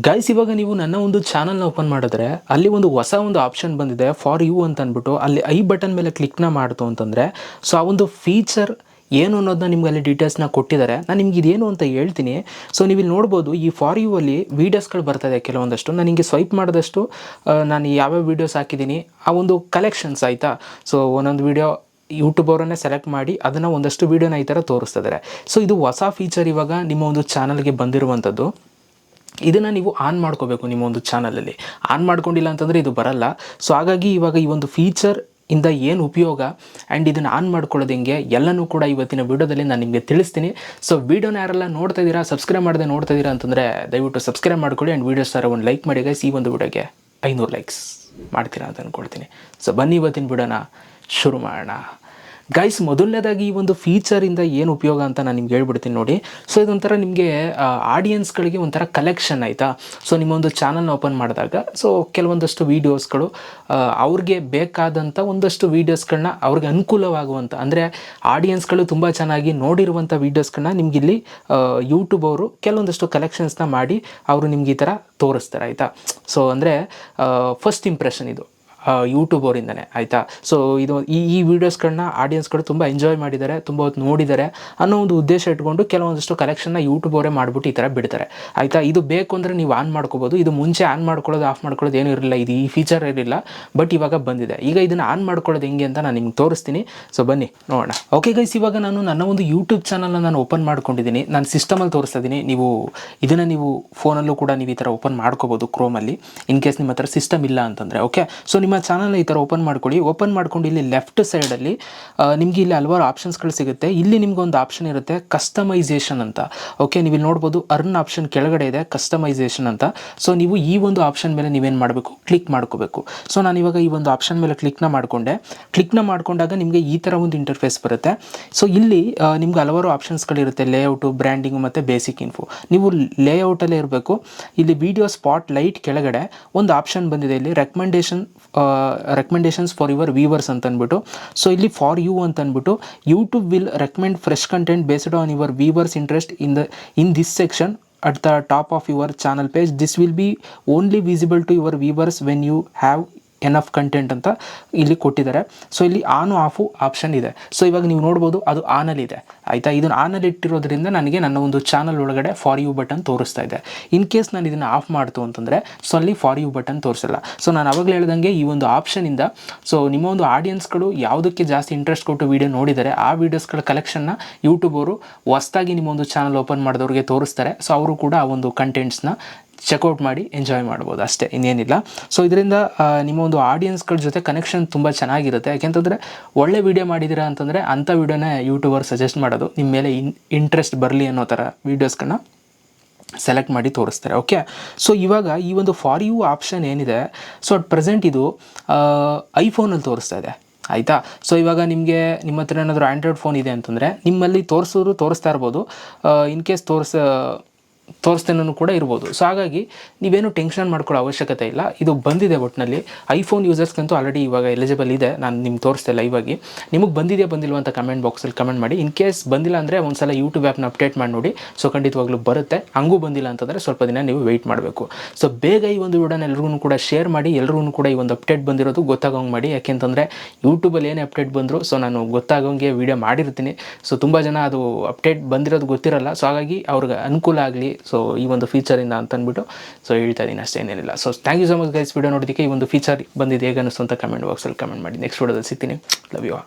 Guys, ಇವಾಗ ನೀವು ನನ್ನ ಒಂದು ಚಾನಲ್ನ ಓಪನ್ ಮಾಡಿದ್ರೆ ಅಲ್ಲಿ ಒಂದು ಹೊಸ ಒಂದು ಆಪ್ಷನ್ ಬಂದಿದೆ ಫಾರ್ ಯು ಅಂತ ಅಂದ್ಬಿಟ್ಟು ಅಲ್ಲಿ ಐ ಬಟನ್ ಮೇಲೆ ಕ್ಲಿಕ್ನ ಮಾಡ್ತು ಅಂತಂದರೆ ಸೊ ಆ ಒಂದು ಫೀಚರ್ ಏನು ಅನ್ನೋದನ್ನ ನಿಮ್ಗೆ ಅಲ್ಲಿ ಡೀಟೇಲ್ಸ್ನ ಕೊಟ್ಟಿದ್ದಾರೆ. ನಾನು ನಿಮ್ಗೆ ಇದೇನು ಅಂತ ಹೇಳ್ತೀನಿ. ಸೊ ನೀವು ಇಲ್ಲಿ ನೋಡ್ಬೋದು, ಈ ಫಾರ್ ಯು ಅಲ್ಲಿ ವೀಡಿಯೋಸ್ಗಳು ಬರ್ತಾಯಿದೆ ಕೆಲವೊಂದಷ್ಟು. ನಾನು ಹಿಂಗೆ ಸ್ವೈಪ್ ಮಾಡಿದಷ್ಟು ನಾನು ಯಾವ್ಯಾವ ವೀಡಿಯೋಸ್ ಹಾಕಿದ್ದೀನಿ ಆ ಒಂದು ಕಲೆಕ್ಷನ್ಸ್ ಆಯಿತಾ. ಸೊ ಒಂದೊಂದು ವೀಡಿಯೋ ಯೂಟ್ಯೂಬ್ ಅವರನ್ನೇ ಸೆಲೆಕ್ಟ್ ಮಾಡಿ ಅದನ್ನು ಒಂದಷ್ಟು ವೀಡಿಯೋನ ಈ ಥರ ತೋರಿಸ್ತಿದ್ದಾರೆ. ಸೊ ಇದು ಹೊಸ ಫೀಚರ್ ಇವಾಗ ನಿಮ್ಮ ಒಂದು ಚಾನಲ್ಗೆ ಬಂದಿರುವಂಥದ್ದು. ಇದನ್ನು ನೀವು ಆನ್ ಮಾಡ್ಕೋಬೇಕು. ನಿಮ್ಮ ಒಂದು ಚಾನಲಲ್ಲಿ ಆನ್ ಮಾಡ್ಕೊಂಡಿಲ್ಲ ಅಂತಂದರೆ ಇದು ಬರಲ್ಲ. ಸೊ ಹಾಗಾಗಿ ಇವಾಗ ಈ ಒಂದು ಫೀಚರ್ ಇಂದ ಏನು ಉಪಯೋಗ ಆ್ಯಂಡ್ ಇದನ್ನು ಆನ್ ಮಾಡ್ಕೊಳ್ಳೋದು ಹೆಂಗೆ ಎಲ್ಲನೂ ಕೂಡ ಇವತ್ತಿನ ವೀಡಿಯೋದಲ್ಲಿ ನಾನು ನಿಮಗೆ ತಿಳಿಸ್ತೀನಿ. ಸೊ ವೀಡಿಯೋನ ಯಾರೆಲ್ಲ ನೋಡ್ತಾ ಇದ್ದೀರಾ, ಸಬ್ಸ್ಕ್ರೈಬ್ ಮಾಡದೆ ನೋಡ್ತಾ ಇದ್ದೀರಾ ಅಂತಂದರೆ ದಯವಿಟ್ಟು ಸಬ್ಸ್ಕ್ರೈಬ್ ಮಾಡ್ಕೊಳ್ಳಿ ಆ್ಯಂಡ್ ವೀಡಿಯೋಸ್ ಥರ ಒಂದು ಲೈಕ್ ಮಾಡಿ ಗೈಸ್. ಈ ಒಂದು ವೀಡಿಯೋಗೆ 500 ಲೈಕ್ಸ್ ಮಾಡ್ತೀರಾ ಅಂತ ಅಂದ್ಕೊಳ್ತೀನಿ. ಸೊ ಬನ್ನಿ ಇವತ್ತಿನ ವೀಡಿಯೋನ ಶುರು ಮಾಡೋಣ. ಗೈಸ್, ಮೊದಲನೇದಾಗಿ ಈ ಒಂದು ಫೀಚರಿಂದ ಏನು ಉಪಯೋಗ ಅಂತ ನಾನು ನಿಮ್ಗೆ ಹೇಳ್ಬಿಡ್ತೀನಿ ನೋಡಿ. ಸೊ ಇದೊಂಥರ ನಿಮಗೆ ಆಡಿಯನ್ಸ್ಗಳಿಗೆ ಒಂಥರ ಕಲೆಕ್ಷನ್ ಆಯಿತಾ. ಸೊ ನಿಮ್ಮೊಂದು ಚಾನಲ್ನ ಓಪನ್ ಮಾಡಿದಾಗ ಸೊ ಕೆಲವೊಂದಷ್ಟು ವೀಡಿಯೋಸ್ಗಳು ಅವ್ರಿಗೆ ಬೇಕಾದಂಥ ಒಂದಷ್ಟು ವೀಡಿಯೋಸ್ಗಳನ್ನ ಅವ್ರಿಗೆ ಅನುಕೂಲವಾಗುವಂಥ, ಅಂದರೆ ಆಡಿಯನ್ಸ್ಗಳು ತುಂಬ ಚೆನ್ನಾಗಿ ನೋಡಿರುವಂಥ ವೀಡಿಯೋಸ್ಗಳನ್ನ ನಿಮಗಿಲ್ಲಿ ಯೂಟ್ಯೂಬ್ ಅವರು ಕೆಲವೊಂದಷ್ಟು ಕಲೆಕ್ಷನ್ಸ್ನ ಮಾಡಿ ಅವರು ನಿಮ್ಗೆ ಈ ಥರ ತೋರಿಸ್ತಾರೆ ಆಯಿತಾ. ಸೊ ಅಂದರೆ ಫಸ್ಟ್ ಇಂಪ್ರೆಷನ್ ಇದು ಯೂಟ್ಯೂಬ್ ಅವರಿಂದನೇ ಆಯಿತಾ. ಸೊ ಇದು ಈ ವೀಡಿಯೋಸ್ಗಳನ್ನ ಆಡಿಯನ್ಸ್ಗಳು ತುಂಬ ಎಂಜಾಯ್ ಮಾಡಿದ್ದಾರೆ, ತುಂಬ ಹೊತ್ತು ನೋಡಿದ್ದಾರೆ ಅನ್ನೋ ಒಂದು ಉದ್ದೇಶ ಇಟ್ಕೊಂಡು ಕೆಲವೊಂದಷ್ಟು ಕಲೆಕ್ಷನ್ನ ಯೂಟ್ಯೂಬ್ ಅವರೇ ಮಾಡಿಬಿಟ್ಟು ಈ ಥರ ಬಿಡ್ತಾರೆ ಆಯಿತಾ. ಇದು ಬೇಕು ಅಂದರೆ ನೀವು ಆನ್ ಮಾಡ್ಕೋಬೋದು. ಇದು ಮುಂಚೆ ಆನ್ ಮಾಡ್ಕೊಳ್ಳೋದು ಆಫ್ ಮಾಡ್ಕೊಳ್ಳೋದು ಏನೂ ಇರಲಿಲ್ಲ, ಇದು ಈ ಫೀಚರ್ ಇರಲಿಲ್ಲ, ಬಟ್ ಇವಾಗ ಬಂದಿದೆ. ಈಗ ಇದನ್ನು ಆನ್ ಮಾಡ್ಕೊಳ್ಳೋದು ಹೆಂಗೆ ಅಂತ ನಾನು ನಿಮ್ಗೆ ತೋರಿಸ್ತೀನಿ. ಸೊ ಬನ್ನಿ ನೋಡೋಣ. ಓಕೆ ಗೈಸ್, ಇವಾಗ ನಾನು ನನ್ನ ಒಂದು ಯೂಟ್ಯೂಬ್ ಚಾನಲ್ನ ನಾನು ಓಪನ್ ಮಾಡ್ಕೊಂಡಿದ್ದೀನಿ. ನಾನು ಸಿಸ್ಟಮಲ್ಲಿ ತೋರಿಸ್ತಾ ಇದ್ದೀನಿ. ಇದನ್ನು ನೀವು ಫೋನಲ್ಲೂ ಕೂಡ ನೀವು ಈ ಥರ ಓಪನ್ ಮಾಡ್ಕೋಬೋದು ಕ್ರೋಮಲ್ಲಿ, ಇನ್ ಕೇಸ್ ನಿಮ್ಮ ಹತ್ರ ಸಿಸ್ಟಮ್ ಇಲ್ಲ ಅಂತಂದರೆ. ಓಕೆ, ಸೊ ನಿಮ್ಮ ಚಾನಲ್ನ ಈ ಥರ ಓಪನ್ ಮಾಡ್ಕೊಳ್ಳಿ. ಓಪನ್ ಮಾಡ್ಕೊಂಡು ಇಲ್ಲಿ ಲೆಫ್ಟ್ ಸೈಡಲ್ಲಿ ನಿಮಗೆ ಇಲ್ಲಿ ಹಲವಾರು ಆಪ್ಷನ್ಸ್ಗಳು ಸಿಗುತ್ತೆ. ಇಲ್ಲಿ ನಿಮ್ಗೆ ಒಂದು ಆಪ್ಷನ್ ಇರುತ್ತೆ ಕಸ್ಟಮೈಸೇಷನ್ ಅಂತ. ಓಕೆ, ನೀವು ಇಲ್ಲಿ ನೋಡ್ಬೋದು ಅರ್ನ್ ಆಪ್ಷನ್ ಕೆಳಗಡೆ ಇದೆ ಕಸ್ಟಮೈಸೇಷನ್ ಅಂತ. ಸೊ ನೀವು ಈ ಒಂದು ಆಪ್ಷನ್ ಮೇಲೆ ನೀವೇನು ಮಾಡಬೇಕು, ಕ್ಲಿಕ್ ಮಾಡ್ಕೋಬೇಕು. ಸೊ ನಾನು ಇವಾಗ ಈ ಒಂದು ಆಪ್ಷನ್ ಮೇಲೆ ಕ್ಲಿಕ್ನ ಮಾಡ್ಕೊಂಡಾಗ ನಿಮಗೆ ಈ ಥರ ಒಂದು ಇಂಟರ್ಫೇಸ್ ಬರುತ್ತೆ. ಸೊ ಇಲ್ಲಿ ನಿಮ್ಗೆ ಹಲವಾರು ಆಪ್ಷನ್ಸ್ಗಳಿರುತ್ತೆ, ಲೇಔಟು, ಬ್ರ್ಯಾಂಡಿಂಗು ಮತ್ತು ಬೇಸಿಕ್ ಇನ್ಫೋ. ನೀವು ಲೇಔಟಲ್ಲೇ ಇರಬೇಕು. ಇಲ್ಲಿ ವಿಡಿಯೋ ಸ್ಪಾಟ್ ಲೈಟ್ ಕೆಳಗಡೆ ಒಂದು ಆಪ್ಷನ್ ಬಂದಿದೆ, ಇಲ್ಲಿ ರೆಕಮೆಂಡೇಷನ್ಸ್ ಫಾರ್ ಯುವರ್ ವ್ಯೂವರ್ಸ್ ಅಂತ ಅಂದ್ಬಿಟ್ಟು. ಸೊ ಇಲ್ಲಿ ಫಾರ್ ಯು ಅಂತ ಅಂದ್ಬಿಟ್ಟು YouTube will recommend fresh content based on your viewers interest in this section at the top of your channel page. This will be only visible to your viewers when you have enough content ಅಂತ ಇಲ್ಲಿ ಕೊಟ್ಟಿದ್ದಾರೆ. So ಇಲ್ಲಿ ಆನು of option ಇದೆ. So ಇವಾಗ ನೀವು ನೋಡ್ಬೋದು ಅದು ಆನಲ್ಲಿದೆ ಆಯಿತಾ. ಇದನ್ನು ಆನಲ್ಲಿ ಇಟ್ಟಿರೋದ್ರಿಂದ ನನಗೆ ನನ್ನ ಒಂದು ಚಾನಲ್ ಒಳಗಡೆ ಫಾರ್ ಯು ಬಟನ್ ತೋರಿಸ್ತಾ ಇದೆ. ಇನ್ ಕೇಸ್ ನಾನು ಇದನ್ನು ಆಫ್ ಮಾಡ್ತು ಅಂತಂದರೆ ಸೊ ಅಲ್ಲಿ ಫಾರ್ ಯು ಬಟನ್ ತೋರಿಸಲ್ಲ. ಸೊ ನಾನು ಅವಾಗಲೇ ಹೇಳ್ದಂಗೆ ಈ ಒಂದು ಆಪ್ಷನಿಂದ ಸೊ ನಿಮ್ಮ ಒಂದು ಆಡಿಯನ್ಸ್ಗಳು ಯಾವುದಕ್ಕೆ ಜಾಸ್ತಿ ಇಂಟ್ರೆಸ್ಟ್ ಕೊಟ್ಟು ವೀಡಿಯೋ ನೋಡಿದ್ದಾರೆ ಆ ವೀಡಿಯೋಸ್ಗಳ ಕಲೆಕ್ಷನ್ನ ಯೂಟ್ಯೂಬ್ ಅವರು ಹೊಸದಾಗಿ ನಿಮ್ಮ ಒಂದು ಚಾನಲ್ ಓಪನ್ ಮಾಡಿದವ್ರಿಗೆ ತೋರಿಸ್ತಾರೆ. ಸೊ ಅವರು ಕೂಡ ಆ ಒಂದು ಕಂಟೆಂಟ್ಸ್ನ ಚೆಕ್ಔಟ್ ಮಾಡಿ ಎಂಜಾಯ್ ಮಾಡ್ಬೋದು ಅಷ್ಟೇ, ಇನ್ನೇನಿಲ್ಲ. ಸೊ ಇದರಿಂದ ನಿಮ್ಮ ಒಂದು ಆಡಿಯನ್ಸ್ಗಳ ಜೊತೆ ಕನೆಕ್ಷನ್ ತುಂಬ ಚೆನ್ನಾಗಿರುತ್ತೆ. ಯಾಕೆಂತಂದರೆ ಒಳ್ಳೆ ವೀಡಿಯೋ ಮಾಡಿದ್ದೀರಾ ಅಂತಂದರೆ ಅಂಥ ವೀಡಿಯೋನೇ ಯೂಟ್ಯೂಬರ್ ಸಜೆಸ್ಟ್ ಮಾಡೋದು, ನಿಮ್ಮ ಮೇಲೆ ಇಂಟ್ರೆಸ್ಟ್ ಬರಲಿ ಅನ್ನೋ ಥರ ವೀಡಿಯೋಸ್ಗಳನ್ನ ಸೆಲೆಕ್ಟ್ ಮಾಡಿ ತೋರಿಸ್ತಾರೆ. ಓಕೆ, ಸೊ ಇವಾಗ ಈ ಒಂದು ಫಾರ್ ಯು ಆಪ್ಷನ್ ಏನಿದೆ ಸೊ ಅಟ್ ಪ್ರೆಸೆಂಟ್ ಇದು ಐಫೋನಲ್ಲಿ ತೋರಿಸ್ತಾ ಇದೆ ಆಯಿತಾ. ಸೊ ಇವಾಗ ನಿಮ್ಮ ಹತ್ರ ಏನಾದರೂ ಆ್ಯಂಡ್ರಾಯ್ಡ್ ಫೋನ್ ಇದೆ ಅಂತಂದರೆ ನಿಮ್ಮಲ್ಲಿ ತೋರಿಸ್ತಾ ಇರ್ಬೋದು, ಇನ್ ಕೇಸ್ ತೋರಿಸ್ತೇನೂ ಕೂಡ ಇರ್ಬೋದು. ಸೊ ಹಾಗಾಗಿ ನೀವೇನು ಟೆನ್ಷನ್ ಮಾಡ್ಕೊಳ್ಳೋ ಅವಶ್ಯಕತೆ ಇಲ್ಲ. ಇದು ಬಂದಿದೆ ಒಟ್ಟಿನಲ್ಲಿ ಐಫೋನ್ ಯೂಸರ್ಸ್ಗಂತೂ ಆಲ್ರೆಡಿ ಇವಾಗ ಎಲಿಜಿಬಲ್ ಇದೆ. ನಾನು ನಿಮ್ಗೆ ತೋರಿಸ್ತೆ ಲೈವಾಗಿ. ನಿಮಗೆ ಬಂದಿಲ್ವ ಅಂತ ಕಮೆಂಟ್ ಬಾಕ್ಸಲ್ಲಿ ಕಮೆಂಟ್ ಮಾಡಿ. ಇನ್ ಕೇಸ್ ಬಂದಿಲ್ಲ ಅಂದರೆ ಒಂದ್ಸಲ ಯೂಟ್ಯೂಬ್ ಆ್ಯಪ್ನ ಅಪ್ಡೇಟ್ ಮಾಡಿ ನೋಡಿ. ಸೊ ಖಂಡಿತವಾಗ್ಲೂ ಬರುತ್ತೆ. ಹಂಗೂ ಬಂದಿಲ್ಲ ಅಂತಂದರೆ ಸ್ವಲ್ಪ ದಿನ ನೀವು ವೆಯ್ಟ್ ಮಾಡಬೇಕು. ಸೊ ಬೇಗ ಈ ಒಂದು ವಿಡಿಯೋನ ಎಲ್ರಿಗೂ ಕೂಡ ಶೇರ್ ಮಾಡಿ, ಎಲ್ರಿಗೂ ಕೂಡ ಈ ಒಂದು ಅಪ್ಡೇಟ್ ಬಂದಿರೋದು ಗೊತ್ತಾಗೋಂಗೆ ಮಾಡಿ. ಯಾಕೆಂತಂದರೆ ಯೂಟ್ಯೂಬಲ್ಲಿ ಏನೇ ಅಪ್ಡೇಟ್ ಬಂದರೂ ಸೊ ನಾನು ಗೊತ್ತಾಗೋಂಗೆ ವೀಡಿಯೋ ಮಾಡಿರ್ತೀನಿ. ಸೊ ತುಂಬ ಜನ ಅದು ಅಪ್ಡೇಟ್ ಬಂದಿರೋದು ಗೊತ್ತಿರಲ್ಲ. ಸೊ ಹಾಗಾಗಿ ಅವ್ರಿಗೆ ಅನುಕೂಲ ಆಗಲಿ ಸೊ ಈ ಒಂದು ಫೀಚರಿಂದ ಅಂತ ಅಂದ್ಬಿಟ್ಟು ಸೊ ಹೇಳ್ತಾ ಇದ್ದೀನಿ ಅಷ್ಟೇ, ಏನಿಲ್ಲ. So thank you so much guys, video ನೋಡೋದಕ್ಕೆ. ಈ ಒಂದು ಫೀಚರ್ ಬಂದಿದ್ದು ಹೇಗೆ ಅನ್ನಿಸ್ತು ಅಂತ ಕಮೆಂಟ್ ಬಾಕ್ಸಲ್ಲಿ ಕಮೆಂಟ್ ಮಾಡಿ. ನೆಕ್ಸ್ಟ್ ವಿಡಿಯೋದಲ್ಲಿ ಸಿಗ್ತೀನಿ. Love you.